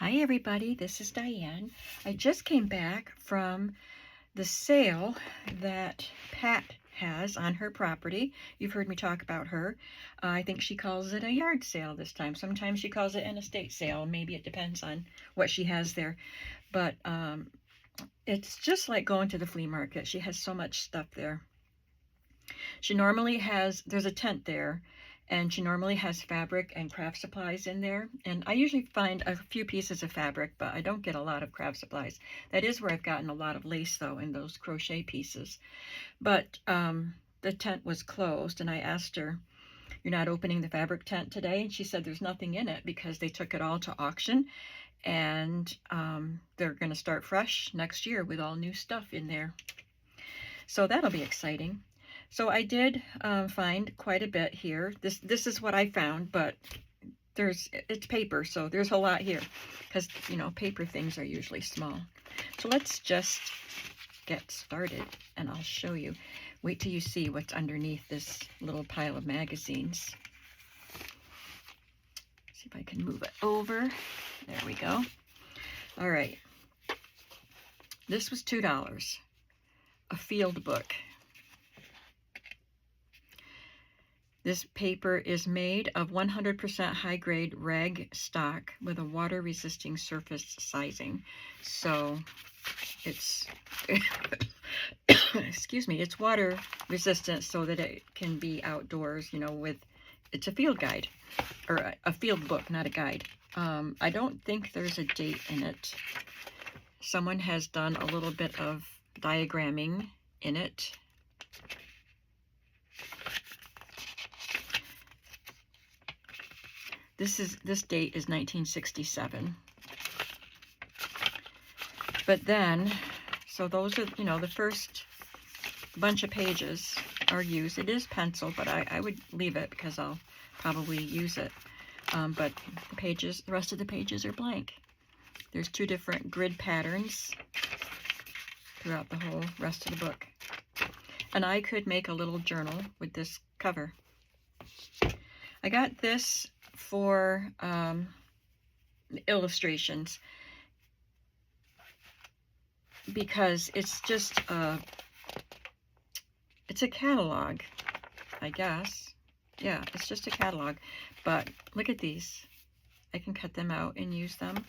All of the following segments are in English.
Hi everybody, this is Diane. I just came back from the sale that Pat has on her property. You've heard me talk about her. I think she calls it a yard sale this time. Sometimes she calls it an estate sale. Maybe it depends on what she has there. But it's just like going to the flea market. She has so much stuff there. She normally has, there's a tent there, and she normally has fabric and craft supplies in there. And I usually find a few pieces of fabric, but I don't get a lot of craft supplies. That is where I've gotten a lot of lace, though, in those crochet pieces. But the tent was closed, and I asked her, "You're not opening the fabric tent today?" And she said there's nothing in it because they took it all to auction, and they're going to start fresh next year with all new stuff in there. So that'll be exciting. So I did find quite a bit here. This is what I found, but it's paper, so there's a lot here because, you know, paper things are usually small. So let's just get started and I'll show you. Wait till you see what's underneath this little pile of magazines. See if I can move it over. There we go. All right. This was $2. A field book. This paper is made of 100% high-grade rag stock with a water-resisting surface sizing. So it's, excuse me, it's water resistant so that it can be outdoors, you know, it's a field guide, or a field book, not a guide. I don't think there's a date in it. Someone has done a little bit of diagramming in it. This date is 1967. But then, so those are, you know, the first bunch of pages are used. It is pencil, but I would leave it because I'll probably use it. But the rest of the pages are blank. There's 2 different grid patterns throughout the whole rest of the book. And I could make a little journal with this cover. I got this for illustrations because it's just it's a catalog, I guess. Yeah, it's just a catalog. But look at these. I can cut them out and use them.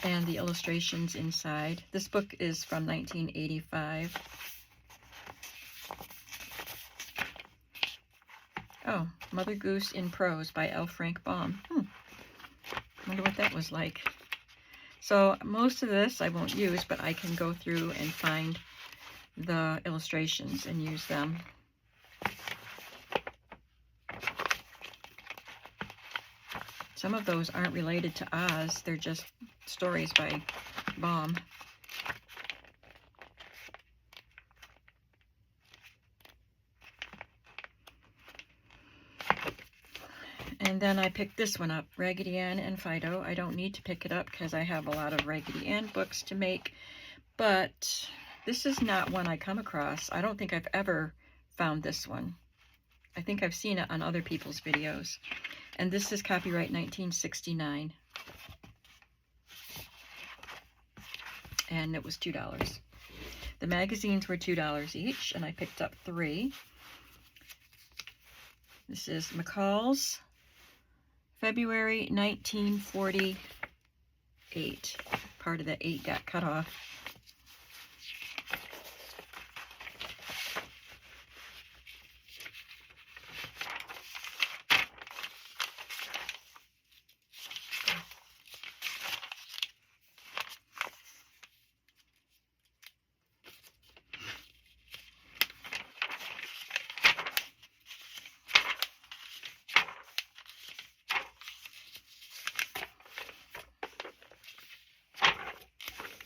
And the illustrations inside. This book is from 1985. Oh, Mother Goose in Prose by L. Frank Baum. Wonder what that was like. So most of this I won't use, but I can go through and find the illustrations and use them. Some of those aren't related to Oz. They're just stories by Baum. And then I picked this one up, Raggedy Ann and Fido. I don't need to pick it up because I have a lot of Raggedy Ann books to make, but this is not one I come across. I don't think I've ever found this one. I think I've seen it on other people's videos. And this is copyright 1969. And it was $2. The magazines were $2 each, and I picked up 3. This is McCall's February 1948. Part of the 8 got cut off.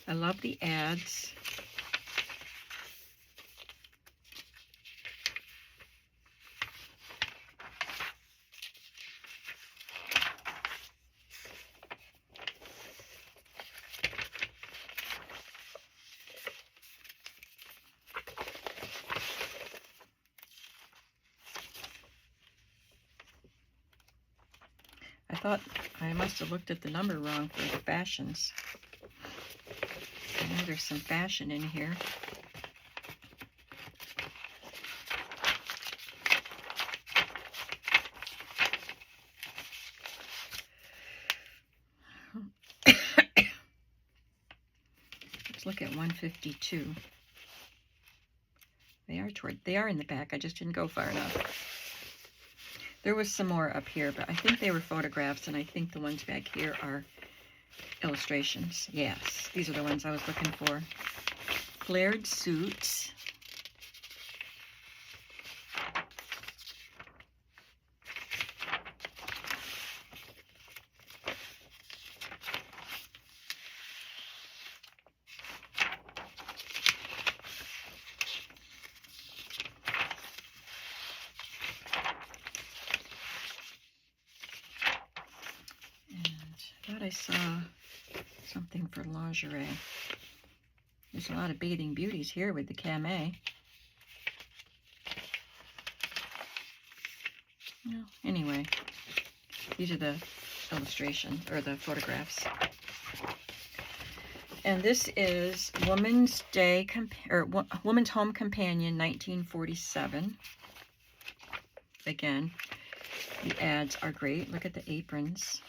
I love the ads. thought I must have looked at the number wrong for the fashions. I know there's some fashion in here. Let's look at 152. They are in the back. I just didn't go far enough. There was some more up here, but I think they were photographs, and I think the ones back here are illustrations. Yes, these are the ones I was looking for. Flared suits. I thought I saw something for lingerie. There's a lot of bathing beauties here with the came. Well, anyway, these are the illustrations, or the photographs. And this is Woman's Day, Woman's Home Companion, 1947. Again, the ads are great. Look at the aprons.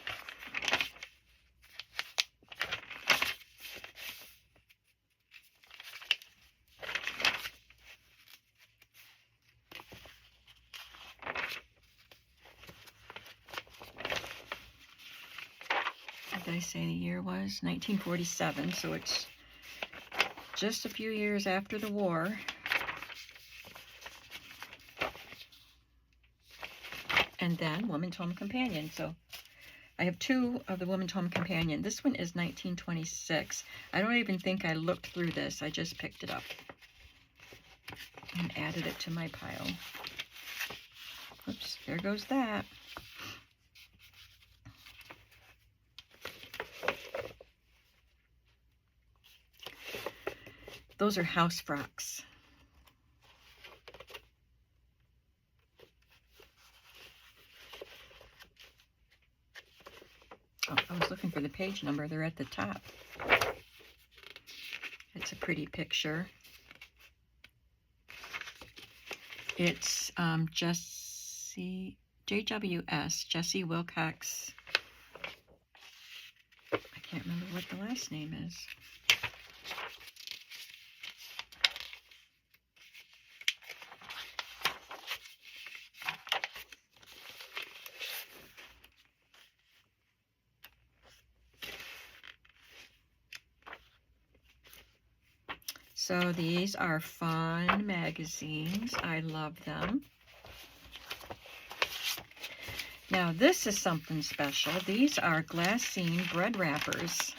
Did I say the year was? 1947, so it's just a few years after the war. And then Woman's Home Companion. So I have two of the Woman's Home Companion. This one is 1926. I don't even think I looked through this. I just picked it up and added it to my pile. Oops, there goes that. Those are house frocks. Oh, I was looking for the page number. They're at the top. It's a pretty picture. It's JWS, Jessie Wilcox. I can't remember what the last name is. So these are fun magazines. I love them. Now this is something special. These are glassine bread wrappers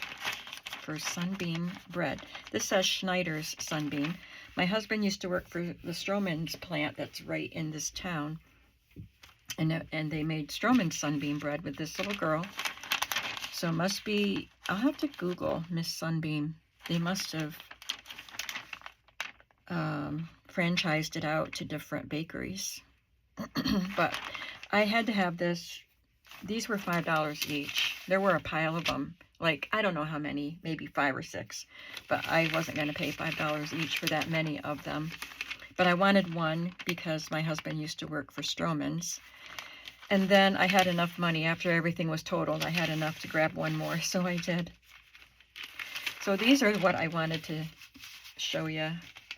for Sunbeam bread. This says Schneider's Sunbeam. My husband used to work for the Stroman's plant that's right in this town. And they made Stroman's Sunbeam bread with this little girl. So it must be, I'll have to Google Miss Sunbeam. They must have franchised it out to different bakeries. But I had to have this. These were $5 each. There were a pile of them. Like, I don't know how many, maybe 5 or 6. But I wasn't going to pay $5 each for that many of them. But I wanted one because my husband used to work for Stroman's. And then I had enough money after everything was totaled. I had enough to grab one more, so I did. So these are what I wanted to show you.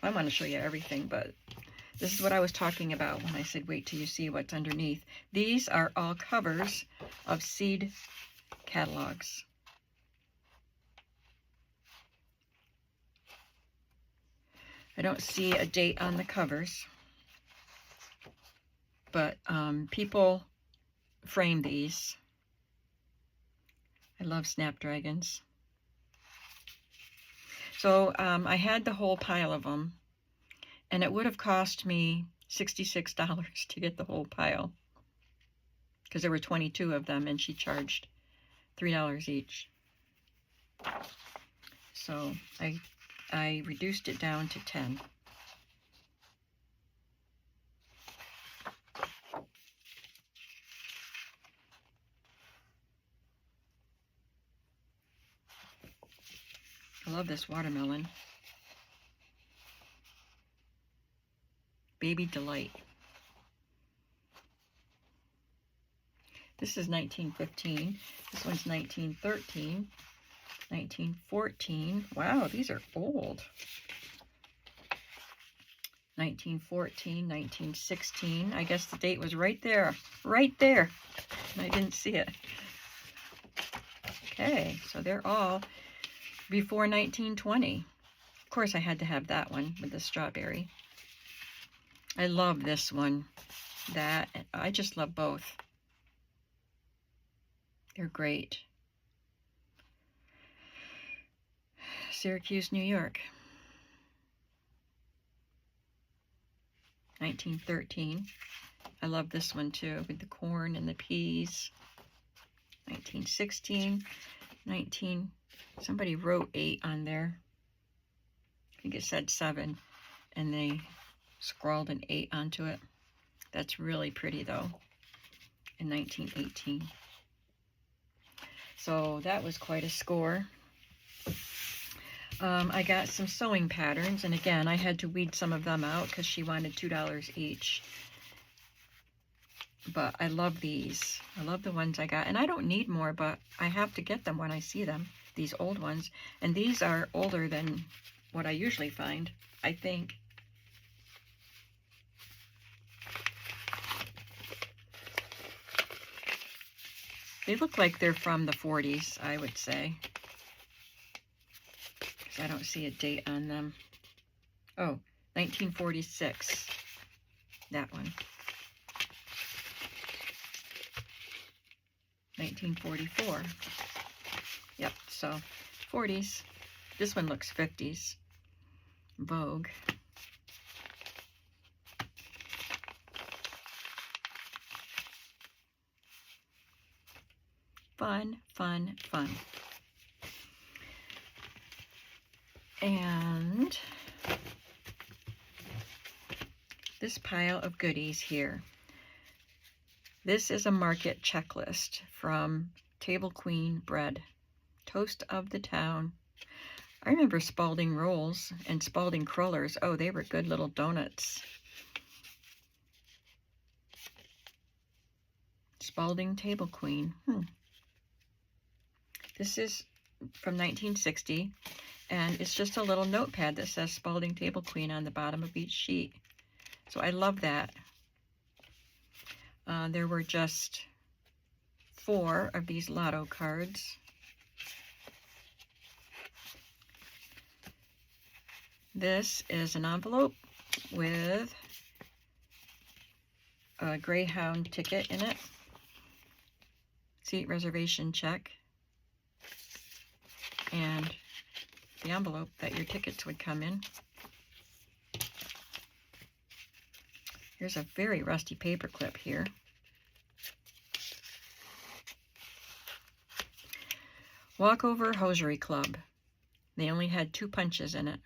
I want to show you everything, but this is what I was talking about when I said wait till you see what's underneath. These are all covers of seed catalogs. I don't see a date on the covers, but people frame these. I love snapdragons. So I had the whole pile of them, and it would have cost me $66 to get the whole pile because there were 22 of them, and she charged $3 each. So I reduced it down to 10. I love this watermelon. Baby Delight. This is 1915. This one's 1913. 1914. Wow, these are old. 1914, 1916. I guess the date was right there. Right there. I didn't see it. Okay, so they're all before 1920. Of course, I had to have that one with the strawberry. I love this one. I just love both. They're great. Syracuse, New York. 1913. I love this one too, with the corn and the peas. 1916. Somebody wrote 8 on there. I think it said 7, and they scrawled an 8 onto it. That's really pretty though. In 1918. So that was quite a score. I got some sewing patterns, and again, I had to weed some of them out because she wanted $2 each. But I love these. I love the ones I got, and I don't need more, but I have to get them when I see them, these old ones. And these are older than what I usually find, I think. They look like they're from the 40s, I would say. I don't see a date on them. Oh, 1946. That one. 1944. Yep, so 40s. This one looks 50s. Vogue. Fun, fun, fun. And this pile of goodies here. This is a market checklist from Table Queen Bread. Toast of the town. I remember Spalding Rolls and Spalding Crullers. Oh, they were good little donuts. Spalding Table Queen. This is from 1960. And it's just a little notepad that says Spalding Table Queen on the bottom of each sheet. So I love that. There were just 4 of these lotto cards. This is an envelope with a Greyhound ticket in it. Seat reservation check. And the envelope that your tickets would come in. Here's a very rusty paper clip here. Walkover Hosiery Club. They only had 2 punches in it.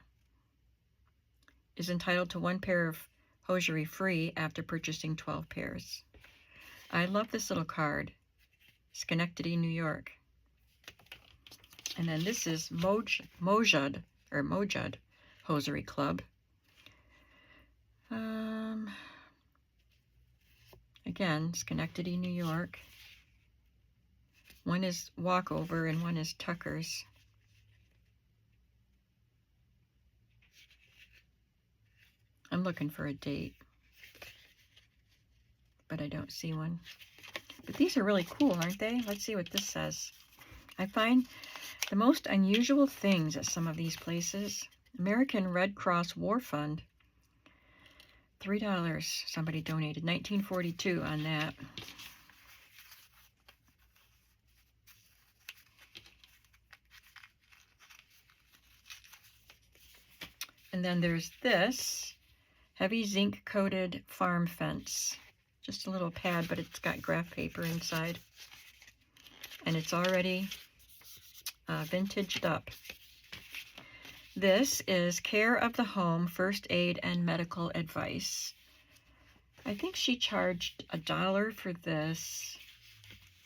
Is entitled to 1 pair of hosiery free after purchasing 12 pairs. I love this little card. Schenectady, New York. And then this is Mojud Hosiery Club. Again, Schenectady, New York. One is Walkover and one is Tucker's. I'm looking for a date, but I don't see one. But these are really cool, aren't they? Let's see what this says. I find the most unusual things at some of these places. American Red Cross War Fund. $3 somebody donated. 1942 on that. And then there's this heavy zinc coated farm fence. Just a little pad, but it's got graph paper inside. And it's already vintaged up. This is Care of the Home, First Aid and Medical Advice. I think she charged $1 for this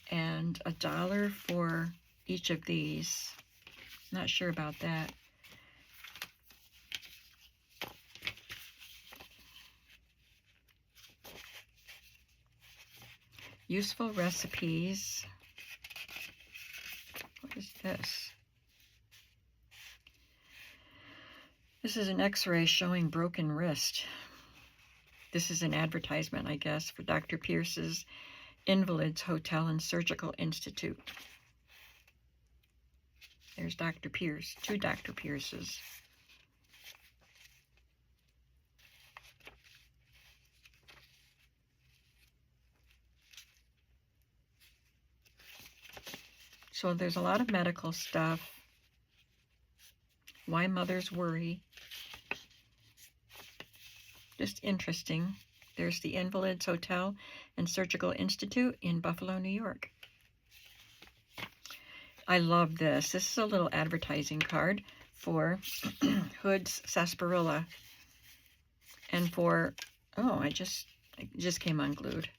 and $1 for each of these. Not sure about that. Useful recipes. What is this? This is an x-ray showing broken wrist. This is an advertisement, I guess, for Dr. Pierce's Invalids Hotel and Surgical Institute. There's Dr. Pierce, 2 Dr. Pierces. So there's a lot of medical stuff. Why mothers worry. Just interesting. There's the Invalids Hotel and Surgical Institute in Buffalo, New York. I love this. This is a little advertising card for Hood's Sarsaparilla. And for, oh, it just came unglued.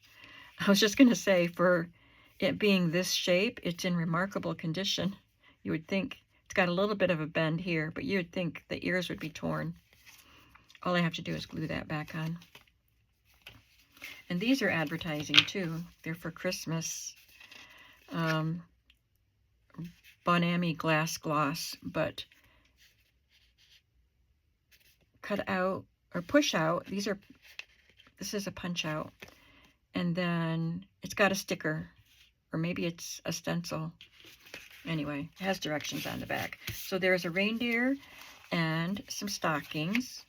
I was just going to say, for it being this shape, it's in remarkable condition. You would think it's got a little bit of a bend here, but you would think the ears would be torn. All I have to do is glue that back on. And these are advertising too. They're for Christmas. Bonami glass gloss, but cut out or push out. This is a punch out. And then it's got a sticker, or maybe it's a stencil. Anyway, it has directions on the back. So there's a reindeer and some stockings.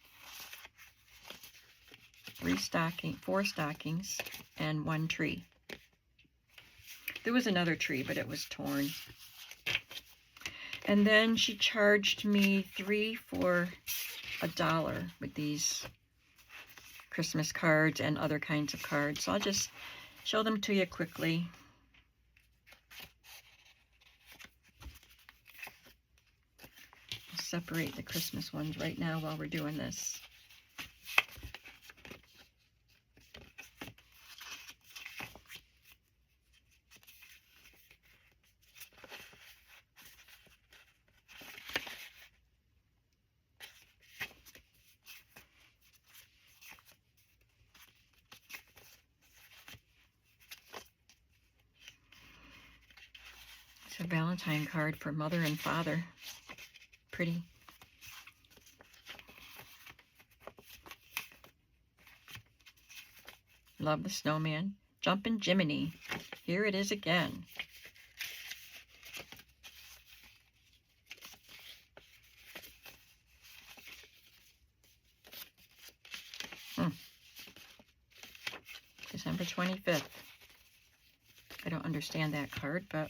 4 stockings, and 1 tree. There was another tree, but it was torn. And then she charged me 3 for $1 with these Christmas cards and other kinds of cards. So I'll just show them to you quickly. I'll separate the Christmas ones right now while we're doing this. It's a Valentine card for mother and father. Pretty. Love the snowman. Jumpin' Jiminy. Here it is again. December 25th. I don't understand that card, but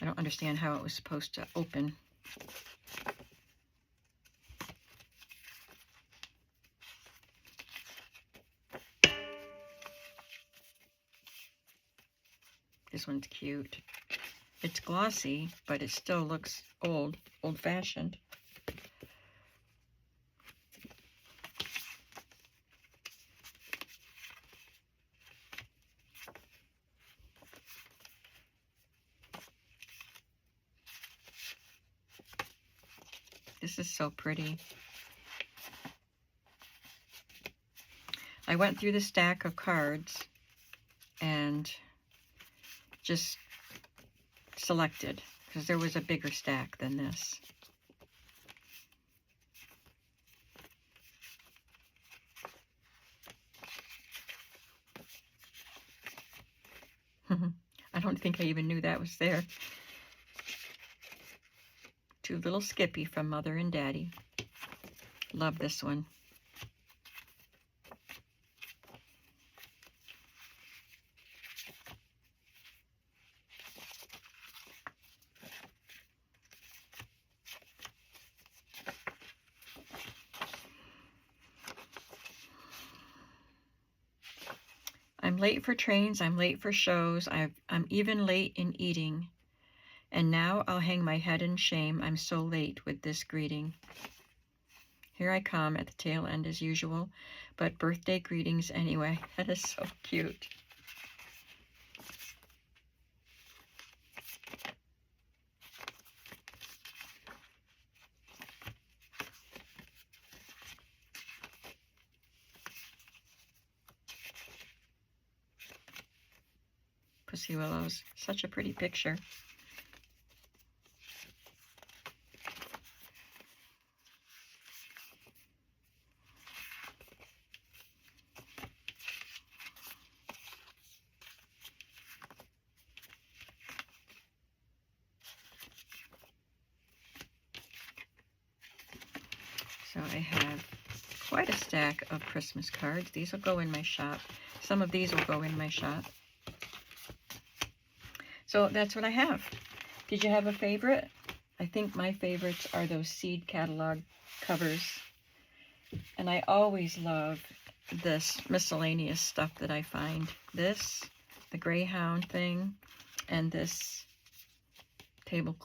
I don't understand how it was supposed to open. This one's cute. It's glossy, but it still looks old-fashioned. This is so pretty. I went through the stack of cards and just selected, because there was a bigger stack than this. I don't think I even knew that was there. To Little Skippy from Mother and Daddy. Love this one. I'm late for trains, I'm late for shows, I'm even late in eating. And now I'll hang my head in shame, I'm so late with this greeting. Here I come at the tail end as usual, but birthday greetings anyway. That is so cute. Pussy Willows. Such a pretty picture. So I have quite a stack of Christmas cards. These will go in my shop. Some of these will go in my shop. So that's what I have. Did you have a favorite? I think my favorites are those seed catalog covers. And I always love this miscellaneous stuff that I find. This, the Greyhound thing, and this Table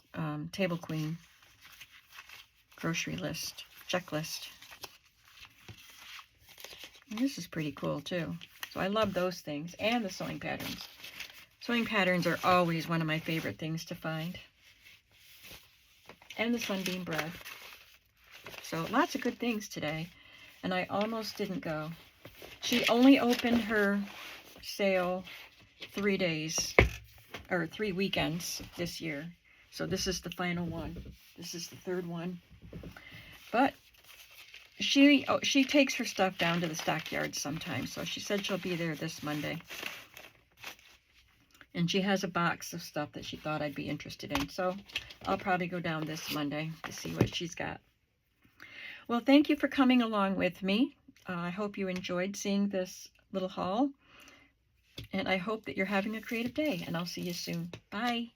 Queen grocery list, checklist. And this is pretty cool too. So I love those things, and the sewing patterns. Sewing patterns are always one of my favorite things to find. And the Sunbeam bread. So lots of good things today. And I almost didn't go. She only opened her sale 3 days, or 3 weekends this year. So this is the final one. This is the third one. But she takes her stuff down to the stockyard sometimes. So she said she'll be there this Monday. And she has a box of stuff that she thought I'd be interested in. So I'll probably go down this Monday to see what she's got. Well, thank you for coming along with me. I hope you enjoyed seeing this little haul. And I hope that you're having a creative day. And I'll see you soon. Bye.